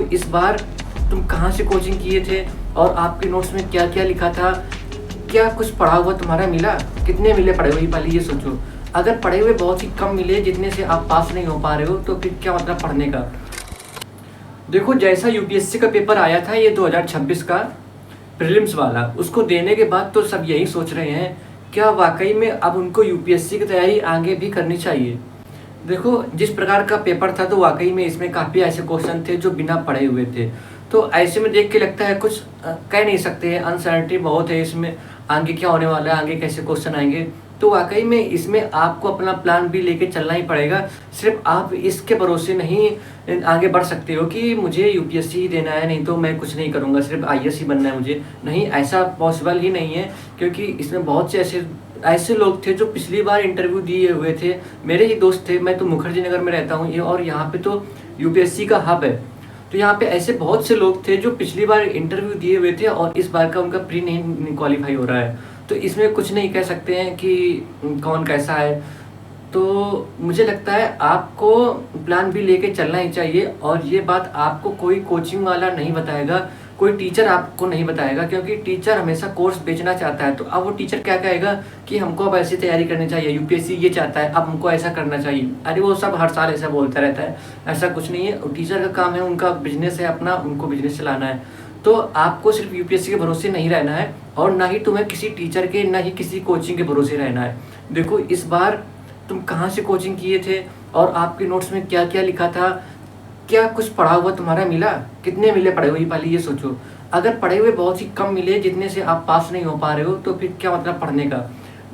इस बार तुम कहाँ से कोचिंग किए थे और आपके नोट्स में क्या क्या लिखा था? क्या कुछ पढ़ा हुआ तुम्हारा मिला? कितने मिले पढ़े हुए? पहले ये सोचो। अगर पढ़े हुए बहुत ही कम मिले जितने से आप पास नहीं हो पा रहे हो, तो फिर क्या मतलब पढ़ने का? देखो, जैसा यूपीएससी का पेपर आया था ये 2026 का प्रीलिम्स वाला, उसको देने के बाद तो सब यही सोच रहे हैं क्या वाकई में अब उनको यूपीएससी की तैयारी आगे भी करनी चाहिए। देखो, जिस प्रकार का पेपर था तो वाकई में इसमें काफ़ी ऐसे क्वेश्चन थे जो बिना पढ़े हुए थे। तो ऐसे में देख के लगता है कुछ कह नहीं सकते हैं, अनसर्टेनिटी बहुत है इसमें, आगे क्या होने वाला है, आगे कैसे क्वेश्चन आएंगे। तो वाकई में इसमें आपको अपना प्लान भी लेके चलना ही पड़ेगा। सिर्फ आप इसके भरोसे नहीं आगे बढ़ सकते हो कि मुझे यूपीएससी ही देना है, नहीं तो मैं कुछ नहीं करूँगा, सिर्फ आईएएस ही बनना है मुझे। नहीं, ऐसा पॉसिबल ही नहीं है, क्योंकि इसमें बहुत से ऐसे लोग थे जो पिछली बार इंटरव्यू दिए हुए थे। मेरे ही दोस्त थे, मैं तो मुखर्जी नगर में रहता हूँ और यहाँ पे तो यूपीएससी का हब है। तो यहाँ पे ऐसे बहुत से लोग थे जो पिछली बार इंटरव्यू दिए हुए थे और इस बार का उनका प्री नहीं क्वालिफाई हो रहा है। तो इसमें कुछ नहीं कह सकते हैं कि कौन कैसा है। तो मुझे लगता है आपको प्लान भी लेके चलना ही चाहिए, और ये बात आपको कोई कोचिंग वाला नहीं बताएगा, कोई टीचर आपको नहीं बताएगा, क्योंकि टीचर हमेशा कोर्स बेचना चाहता है। तो अब वो टीचर क्या कहेगा कि हमको अब ऐसी तैयारी करनी चाहिए, यूपीएससी ये चाहता है, अब हमको ऐसा करना चाहिए। अरे वो सब हर साल ऐसा बोलता रहता है, ऐसा कुछ नहीं है। टीचर का काम है, उनका बिजनेस है अपना, उनको बिजनेस चलाना है। तो आपको सिर्फ यूपीएससी के भरोसे नहीं रहना है, और ना ही तुम्हें किसी टीचर के, ना ही किसी कोचिंग के भरोसे रहना है। देखो, इस बार तुम कहाँ से कोचिंग किए थे और आपके नोट्स में क्या क्या लिखा था? क्या कुछ पढ़ा हुआ तुम्हारा मिला? कितने मिले पढ़े हुए? पहले ये सोचो। अगर पढ़े हुए बहुत ही कम मिले जितने से आप पास नहीं हो पा रहे हो, तो फिर क्या मतलब पढ़ने का?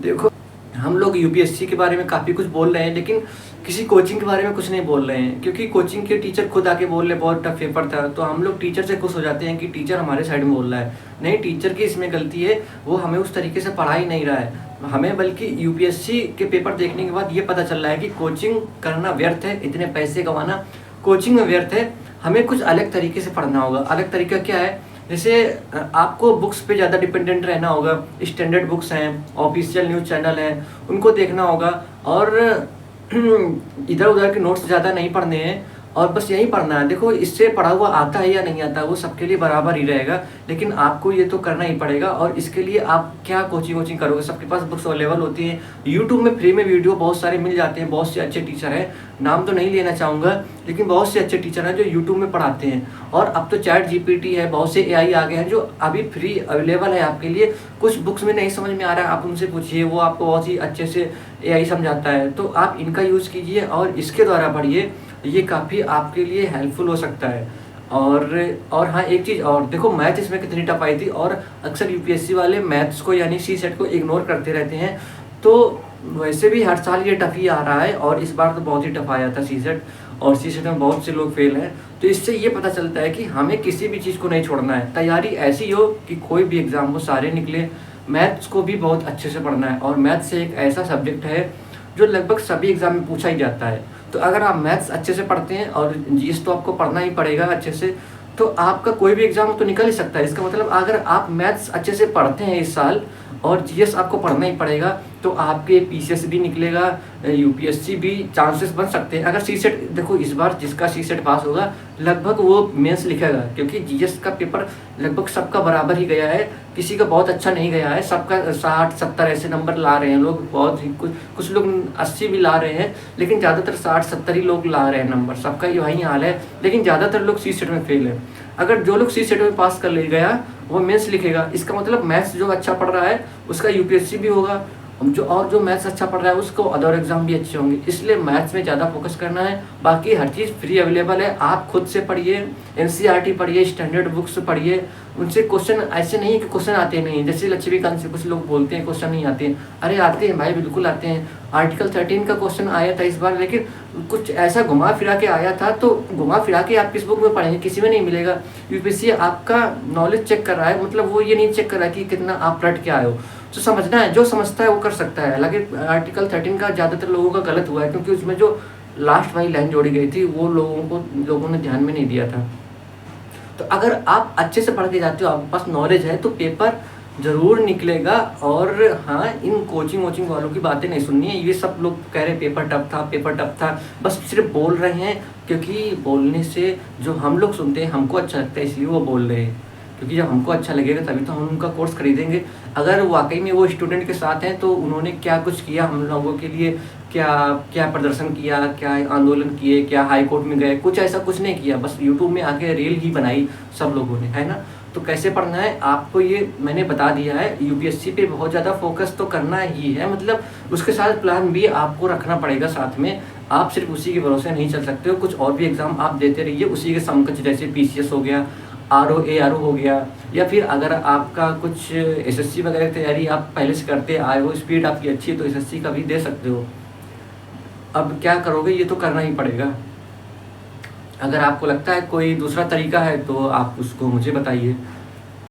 देखो, हम लोग यूपीएससी के बारे में काफ़ी कुछ बोल रहे हैं, लेकिन किसी कोचिंग के बारे में कुछ नहीं बोल रहे हैं, क्योंकि कोचिंग के टीचर खुद आके बोल रहे बहुत टफ पेपर था। तो हम लोग टीचर से खुश हो जाते हैं कि टीचर हमारे साइड में बोल रहा है। नहीं, टीचर की इसमें गलती है, वो हमें उस तरीके से पढ़ा ही नहीं रहा है हमें, बल्कि यूपीएससी के पेपर देखने के बाद ये पता चल रहा है कि कोचिंग करना व्यर्थ है, इतने पैसे गंवाना कोचिंग में व्यर्थ है। हमें कुछ अलग तरीके से पढ़ना होगा। अलग तरीका क्या है? जैसे आपको बुक्स पे ज़्यादा डिपेंडेंट रहना होगा। स्टैंडर्ड बुक्स हैं, ऑफिशियल न्यूज़ चैनल हैं, उनको देखना होगा, और इधर उधर के नोट्स ज़्यादा नहीं पढ़ने हैं, और बस यही पढ़ना है। देखो, इससे पढ़ा हुआ आता है या नहीं आता, वो सबके लिए बराबर ही रहेगा, लेकिन आपको ये तो करना ही पड़ेगा। और इसके लिए आप क्या कोचिंग करोगे? सबके पास बुक्स अवेलेबल होती हैं, यूट्यूब में फ्री में वीडियो बहुत सारे मिल जाते हैं। बहुत से अच्छे टीचर हैं, नाम तो नहीं लेना चाहूँगा, लेकिन बहुत से अच्छे टीचर हैं जो यूट्यूब में पढ़ाते हैं। और अब तो चैट जीपीटी है, बहुत से एआई आ गए हैं जो अभी फ्री अवेलेबल है आपके लिए। कुछ बुक्स में नहीं समझ में आ रहा है, आप उनसे पूछिए, वो आपको बहुत ही अच्छे से एआई समझाता है। तो आप इनका यूज़ कीजिए और इसके द्वारा पढ़िए, ये काफ़ी आपके लिए हेल्पफुल हो सकता है। और हाँ, एक चीज़ और, देखो मैथ इसमें कितनी टफ आई थी, और अक्सर यूपीएससी वाले मैथ्स को यानी सी सेट को इग्नोर करते रहते हैं। तो वैसे भी हर साल ये टफ ही आ रहा है, और इस बार तो बहुत ही टफ आया था सी सेट, और सी सेट में बहुत से लोग फेल हैं। तो इससे ये पता चलता है कि हमें किसी भी चीज़ को नहीं छोड़ना है। तैयारी ऐसी हो कि कोई भी एग्ज़ाम हो सारे निकले। मैथ्स को भी बहुत अच्छे से पढ़ना है, और मैथ्स से एक ऐसा सब्जेक्ट है जो लगभग सभी एग्ज़ाम में पूछा ही जाता है। तो अगर आप मैथ्स अच्छे से पढ़ते हैं, और जीएस तो आपको पढ़ना ही पड़ेगा अच्छे से, तो आपका कोई भी एग्ज़ाम तो निकल ही सकता है। इसका मतलब अगर आप मैथ्स अच्छे से पढ़ते हैं इस साल, और जीएस आपको पढ़ना ही पड़ेगा, तो आपके पीसीएस भी निकलेगा, यूपीएससी भी चांसेस बन सकते हैं। अगर सी सेट, देखो इस बार जिसका सी सेट पास होगा लगभग वो मेंस लिखेगा, क्योंकि जीएस का पेपर लगभग सबका बराबर ही गया है, किसी का बहुत अच्छा नहीं गया है। सबका 60-70 ऐसे नंबर ला रहे हैं लोग, बहुत ही कुछ लोग 80 भी ला रहे हैं, लेकिन ज़्यादातर 60-70 ही लोग ला रहे हैं नंबर, सबका ही वही हाल है। लेकिन ज़्यादातर लोग सी सेट में फेल है। अगर जो लोग सी सेट में पास कर ले गया वो मेंस लिखेगा, इसका मतलब मैथ्स जो अच्छा पढ़ रहा है उसका यूपीएससी भी होगा, जो मैथ्स अच्छा पढ़ रहा है उसको अदर एग्जाम भी अच्छे होंगे। इसलिए मैथ्स में ज़्यादा फोकस करना है। बाकी हर चीज़ फ्री अवेलेबल है, आप खुद से पढ़िए, एनसीईआरटी पढ़िए, स्टैंडर्ड बुक्स पढ़िए। उनसे क्वेश्चन ऐसे नहीं है कि क्वेश्चन आते नहीं, जैसे लक्ष्मीकांत से कुछ लोग बोलते हैं क्वेश्चन नहीं आते हैं। अरे आते हैं भाई, बिल्कुल आते हैं। आर्टिकल 13 का क्वेश्चन आया था इस बार, लेकिन कुछ ऐसा घुमा फिरा के आया था, तो घुमा फिरा के आप किस बुक में पढ़ेंगे? किसी में नहीं मिलेगा। यूपीएससी आपका नॉलेज चेक कर रहा है, मतलब वो ये नहीं चेक कर रहा है कि कितना आप रट के आए हो। तो समझना है, जो समझता है वो कर सकता है। हालांकि आर्टिकल 13 का ज़्यादातर लोगों का गलत हुआ है, क्योंकि उसमें जो लास्ट वाली लाइन जोड़ी गई थी वो लोगों ने ध्यान में नहीं दिया था। तो अगर आप अच्छे से पढ़ के जाते हो, आपके पास नॉलेज है, तो पेपर ज़रूर निकलेगा। और हाँ, इन कोचिंग वोचिंग वालों की बातें नहीं सुननी है। ये सब लोग कह रहे पेपर टफ था, पेपर टफ था, बस सिर्फ बोल रहे हैं, क्योंकि बोलने से जो हम लोग सुनते हैं हमको अच्छा लगता है, इसलिए वो बोल रहे हैं। क्योंकि जब हमको अच्छा लगेगा तभी तो हम उनका कोर्स खरीदेंगे। अगर वाकई में वो स्टूडेंट के साथ हैं तो उन्होंने क्या कुछ किया हम लोगों के लिए, क्या क्या प्रदर्शन किया, क्या आंदोलन किए, क्या हाई कोर्ट में गए, कुछ ऐसा कुछ नहीं किया, बस यूट्यूब में आके रील ही बनाई सब लोगों ने, है ना। तो कैसे पढ़ना है आपको ये मैंने बता दिया है। यूपीएससी पे बहुत ज़्यादा फोकस तो करना ही है, मतलब उसके साथ प्लान भी आपको रखना पड़ेगा साथ में। आप सिर्फ उसी के भरोसे नहीं चल सकते हो, कुछ और भी एग्ज़ाम आप देते रहिए उसी के समकक्ष, जैसे पीसीएस हो गया, आरओ हो गया, या फिर अगर आपका कुछ एसएससी वगैरह की तैयारी आप पहले से करते आए हो, स्पीड आपकी अच्छी है, तो एसएससी का भी दे सकते हो। अब क्या करोगे, ये तो करना ही पड़ेगा। अगर आपको लगता है कोई दूसरा तरीका है तो आप उसको मुझे बताइए।